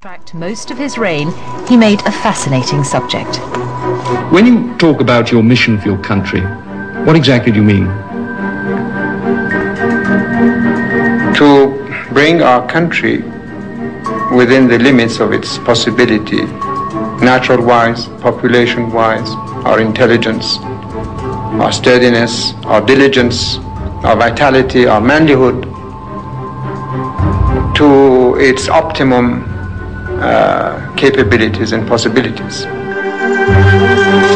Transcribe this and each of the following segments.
fact, most of his reign, he made a fascinating subject. When you talk about your mission for your country, what exactly do you mean? To bring our country within the limits of its possibility, natural-wise, population-wise, our intelligence, our sturdiness, our diligence, our vitality, our manlyhood, to its optimum capabilities and possibilities.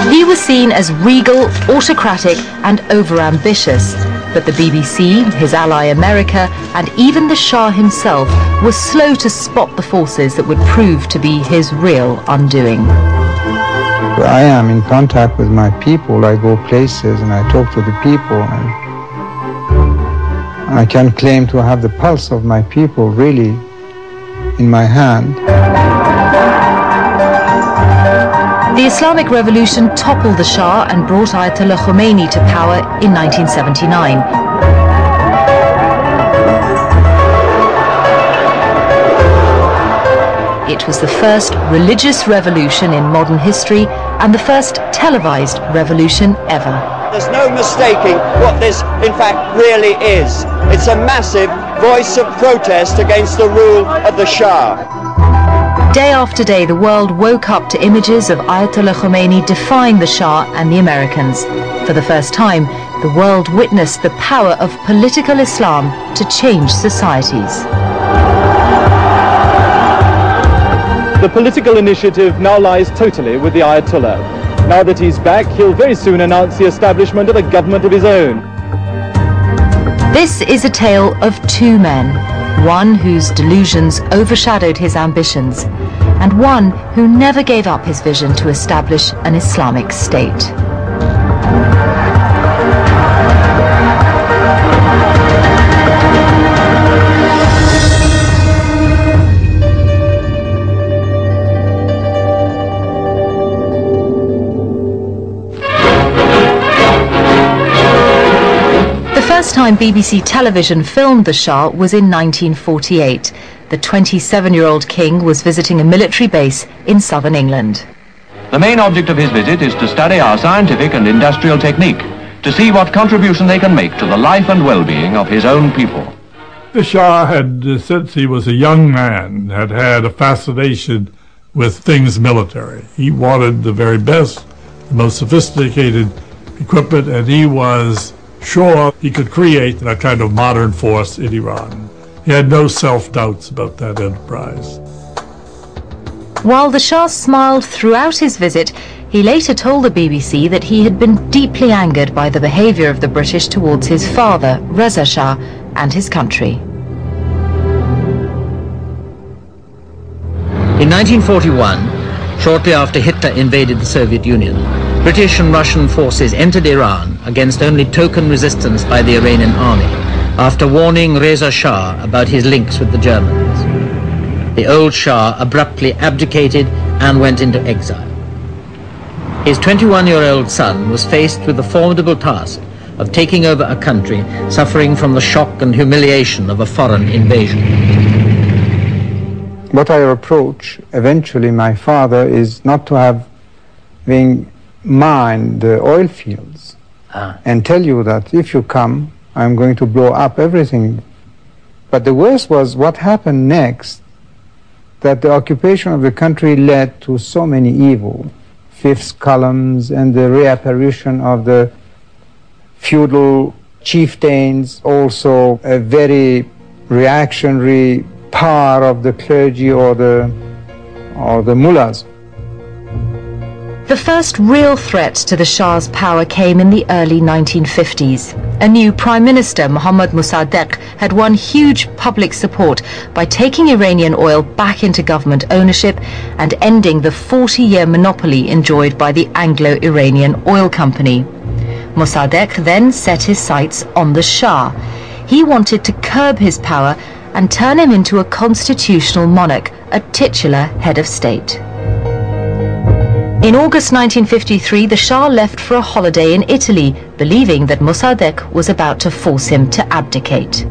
He was seen as regal, autocratic and over-ambitious, but the BBC, his ally America and even the Shah himself were slow to spot the forces that would prove to be his real undoing. I am in contact with my people. I go places and I talk to the people, and I can claim to have the pulse of my people really in my hand. The Islamic Revolution toppled the Shah and brought Ayatollah Khomeini to power in 1979. It was the first religious revolution in modern history and the first televised revolution ever. There's no mistaking what this, in fact, really is. It's a massive voice of protest against the rule of the Shah. Day after day, the world woke up to images of Ayatollah Khomeini defying the Shah and the Americans. For the first time, the world witnessed the power of political Islam to change societies. The political initiative now lies totally with the Ayatollah. Now that he's back, he'll very soon announce the establishment of a government of his own. This is a tale of two men, one whose delusions overshadowed his ambitions, and one who never gave up his vision to establish an Islamic state. The first time BBC television filmed the Shah was in 1948. The 27-year-old king was visiting a military base in southern England. The main object of his visit is to study our scientific and industrial technique, to see what contribution they can make to the life and well-being of his own people. The Shah had, since he was a young man, had a fascination with things military. He wanted the very best, the most sophisticated equipment, and he was sure he could create a kind of modern force in Iran. He had no self-doubts about that enterprise. While the Shah smiled throughout his visit, he later told the BBC that he had been deeply angered by the behavior of the British towards his father, Reza Shah, and his country. In 1941, shortly after Hitler invaded the Soviet Union, British and Russian forces entered Iran against only token resistance by the Iranian army, after warning Reza Shah about his links with the Germans. The old Shah abruptly abdicated and went into exile. His 21-year-old son was faced with the formidable task of taking over a country suffering from the shock and humiliation of a foreign invasion. What I approach eventually my father is not to have mine the oil fields and tell you that if you come, I'm going to blow up everything. But the worst was what happened next, that the occupation of the country led to so many evil, fifth columns and the reapparition of the feudal chieftains, also a very reactionary power of the clergy or the mullahs. The first real threat to the Shah's power came in the early 1950s. A new Prime Minister, Mohammad Mossadegh, had won huge public support by taking Iranian oil back into government ownership and ending the 40-year monopoly enjoyed by the Anglo-Iranian Oil Company. Mossadegh then set his sights on the Shah. He wanted to curb his power and turn him into a constitutional monarch, a titular head of state. In August 1953, the Shah left for a holiday in Italy, believing that Mossadegh was about to force him to abdicate.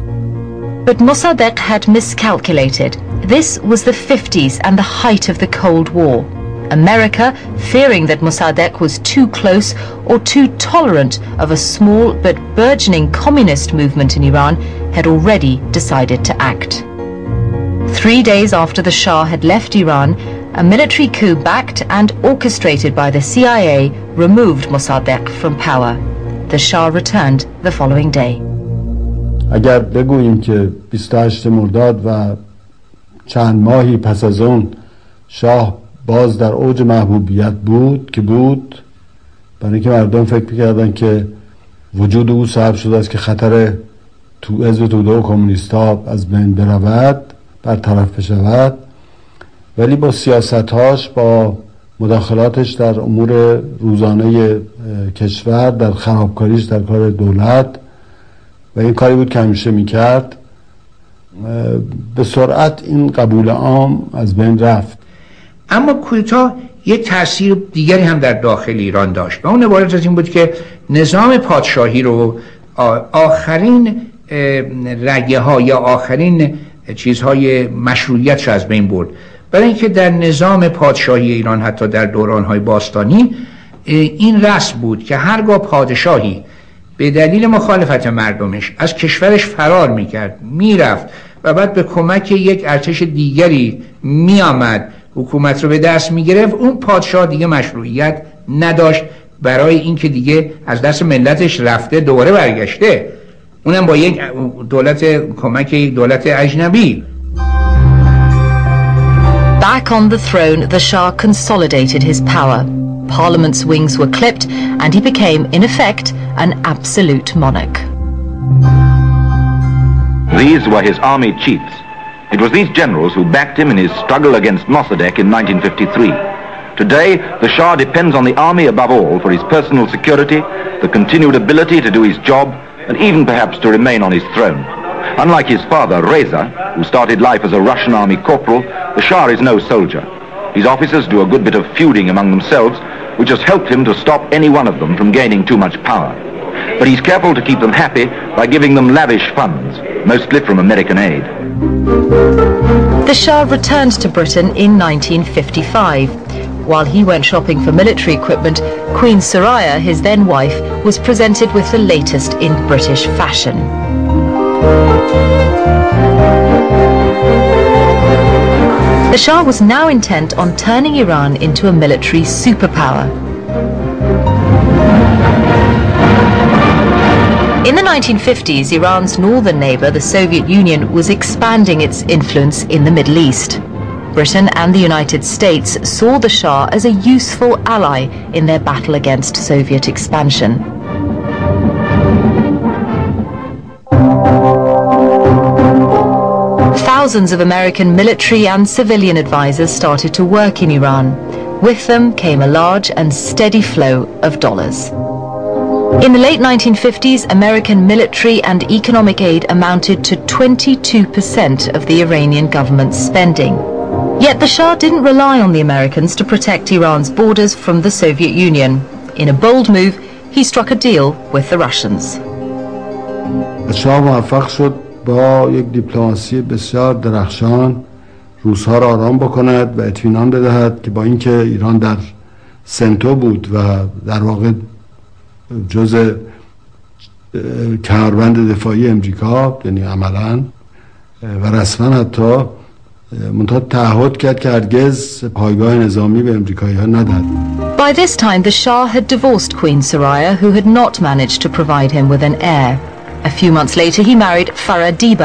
But Mossadegh had miscalculated. This was the 50s and the height of the Cold War. America, fearing that Mossadegh was too close or too tolerant of a small but burgeoning communist movement in Iran, had already decided to act. 3 days after the Shah had left Iran, a military coup backed and orchestrated by the CIA removed Mossadegh from power. The Shah returned the following day. اگر بگوییم که 28 مرداد و چند ماهی پس از اون شاه باز در اوج محبوبیت بود که بود، برای اینکه مردم فکر می‌کردن که وجود او سبب شده است که خطر حزب توده و کمونیست‌ها از بین برود، برطرف بشود، ولی با سیاست‌هاش، با مداخلاتش در امور روزانه کشور، در خرابکاریش در کار دولت و این کاری بود که همیشه میکرد، به سرعت این قبول عام از بین رفت. اما کودتا یک تاثیر دیگری هم در داخل ایران داشت و اون عبارت از این بود که نظام پادشاهی رو آخرین رگه ها یا آخرین چیزهای مشروعیت رو از بین برد. برای اینکه در نظام پادشاهی ایران حتی در دورانهای باستانی این رسم بود که هرگاه پادشاهی به دلیل مخالفت مردمش از کشورش فرار میکرد، میرفت و بعد به کمک یک ارتش دیگری میآمد حکومت رو به دست میگرفت، اون پادشاه دیگه مشروعیت نداشت برای اینکه دیگه از دست ملتش رفته دوباره برگشته، اونم با یک دولت کمک یک دولت اجنبی. Back on the throne, the Shah consolidated his power. Parliament's wings were clipped and he became, in effect, an absolute monarch. These were his army chiefs. It was these generals who backed him in his struggle against Mossadegh in 1953. Today, the Shah depends on the army above all for his personal security, the continued ability to do his job, and even perhaps to remain on his throne. Unlike his father, Reza, who started life as a Russian army corporal, the Shah is no soldier. His officers do a good bit of feuding among themselves, which has helped him to stop any one of them from gaining too much power. But he's careful to keep them happy by giving them lavish funds, mostly from American aid. The Shah returned to Britain in 1955. While he went shopping for military equipment, Queen Soraya, his then wife, was presented with the latest in British fashion. The Shah was now intent on turning Iran into a military superpower. In the 1950s, Iran's northern neighbor, the Soviet Union, was expanding its influence in the Middle East. Britain and the United States saw the Shah as a useful ally in their battle against Soviet expansion. Thousands of American military and civilian advisors started to work in Iran. With them came a large and steady flow of dollars. In the late 1950s, American military and economic aid amounted to 22% of the Iranian government's spending. Yet the Shah didn't rely on the Americans to protect Iran's borders from the Soviet Union. In a bold move, he struck a deal with the Russians. شاه موفق شد با یک دیپلماسی بسیار درخشان روس‌ها را آرام بکند و اطمینان بدهد که با اینکه ایران در سنتو بود و در واقع جزء کمربند دفاعی امریکا، یعنی عملاً و رسما حتی منتها تعهد کرد که هرگز پایگاه نظامی به امریکایی‌ها ندهد. By this time, the Shah had divorced Queen Soraya, who had not managed to provide him with an heir. A few months later, he married Farah Diba.